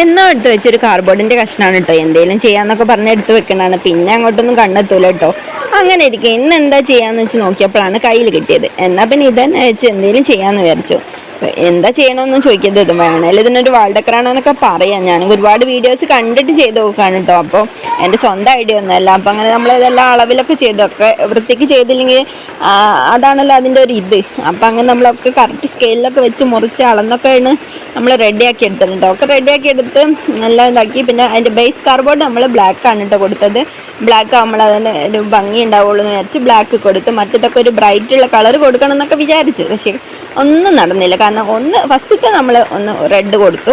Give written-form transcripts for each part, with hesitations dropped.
എന്നോ എടുത്ത് വെച്ചൊരു കാർഡ്ബോർഡിൻ്റെ കഷ്ണമാണ് കേട്ടോ. എന്തെങ്കിലും ചെയ്യാമെന്നൊക്കെ പറഞ്ഞ് എടുത്ത് വെക്കണതാണ്. പിന്നെ അങ്ങോട്ടൊന്നും കണ്ണെത്തൂല കേട്ടോ. അങ്ങനെ ഇരിക്കും. ഇന്ന് എന്താ ചെയ്യാന്ന് വെച്ച് നോക്കിയപ്പോഴാണ് കയ്യിൽ കിട്ടിയത്. എന്നാൽ പിന്നെ ഇതന്നെ വെച്ച് എന്തെങ്കിലും ചെയ്യാമെന്ന് വിചാരിച്ചു. എന്താ ചെയ്യണമെന്ന് ചോദിക്കരുത്. ഇത് വേണേൽ ഇതിനൊരു വാൾഡക്കറാണെന്നൊക്കെ പറയാം. ഞാൻ ഒരുപാട് വീഡിയോസ് കണ്ടിട്ട് ചെയ്ത് നോക്കുകയാണ് കേട്ടോ. അപ്പോൾ എൻ്റെ സ്വന്തം ഐഡിയ ഒന്നുമല്ല. അപ്പം അങ്ങനെ നമ്മൾ ഇതെല്ലാം അളവിലൊക്കെ ചെയ്തൊക്കെ വൃത്തിക്ക് ചെയ്തില്ലെങ്കിൽ അതാണല്ലോ അതിൻ്റെ ഒരു ഇത്. അപ്പം അങ്ങനെ നമ്മളൊക്കെ കറക്റ്റ് സ്കെയിലൊക്കെ വെച്ച് മുറിച്ച് അളന്നൊക്കെയാണ് നമ്മൾ റെഡിയാക്കി എടുത്തിട്ടുണ്ട്. ഒക്കെ റെഡിയാക്കി എടുത്ത് നല്ല ഇതാക്കി. പിന്നെ അതിൻ്റെ ബേസ് കാർഡ്ബോർഡ് നമ്മൾ ബ്ലാക്കാണ് കേട്ടോ കൊടുത്തത്. ബ്ലാക്ക് ആകുമ്പോൾ അതിന് ഒരു ഭംഗി ഉണ്ടാവുള്ളൂ എന്ന് വിചാരിച്ച് ബ്ലാക്ക് കൊടുത്ത്. മറ്റേതൊക്കെ ഒരു ബ്രൈറ്റുള്ള കളർ കൊടുക്കണം എന്നൊക്കെ വിചാരിച്ചു. പക്ഷേ ഒന്നും നടന്നില്ല. കാരണം ഫസ്റ്റത്തെ നമ്മൾ ഒന്ന് റെഡ് കൊടുത്തു.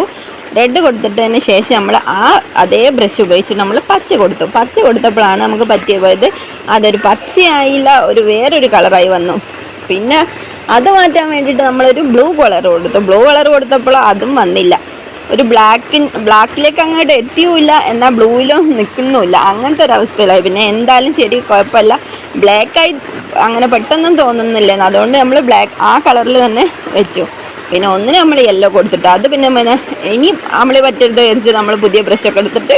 റെഡ് കൊടുത്തിട്ടതിന് ശേഷം നമ്മൾ അതേ ബ്രഷ് ഉപയോഗിച്ച് നമ്മൾ പച്ച കൊടുത്തു. പച്ച കൊടുത്തപ്പോഴാണ് നമുക്ക് പറ്റിയ പോയത്. അതൊരു പച്ചയായില്ല, വേറൊരു കളറായി വന്നു. പിന്നെ അത് മാറ്റാൻ വേണ്ടിയിട്ട് നമ്മളൊരു ബ്ലൂ കളർ കൊടുത്തു. ബ്ലൂ കളർ കൊടുത്തപ്പോൾ അതും വന്നില്ല. ഒരു ബ്ലാക്കിലേക്ക് അങ്ങോട്ട് എത്തിയുമില്ല, എന്നാൽ ബ്ലൂയിലും നിൽക്കുന്നുമില്ല. അങ്ങനത്തെ ഒരു അവസ്ഥയിലായി. പിന്നെ എന്തായാലും ശരി, കുഴപ്പമില്ല. ബ്ലാക്കായി അങ്ങനെ പെട്ടെന്നും തോന്നുന്നില്ല. അതുകൊണ്ട് നമ്മൾ ആ കളറിൽ തന്നെ വെച്ചു. പിന്നെ ഒന്നിന് നമ്മൾ യെല്ലോ കൊടുത്തിട്ട് അത് പിന്നെ ഇനി നമ്മൾ പറ്റരുത് വിചാരിച്ച് നമ്മൾ പുതിയ ബ്രഷൊക്കെ എടുത്തിട്ട്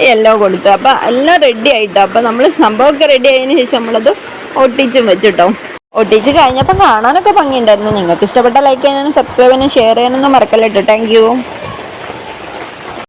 യെല്ലോ കൊടുത്തു. അപ്പം എല്ലാം റെഡി ആയിട്ടോ. അപ്പം നമ്മൾ സംഭവമൊക്കെ റെഡി ആയതിനു ശേഷം നമ്മളത് ഒട്ടിച്ചും വെച്ചിട്ടോ. ഒട്ടിച്ച് കഴിഞ്ഞപ്പോൾ കാണാനൊക്കെ ഭംഗിയുണ്ടായിരുന്നു. നിങ്ങൾക്ക് ഇഷ്ടപ്പെട്ട ലൈക്ക് ചെയ്യാനും സബ്സ്ക്രൈബ് ചെയ്യാനും ഷെയർ ചെയ്യാനൊന്നും മറക്കല്ലോ കേട്ടോ. Thank you.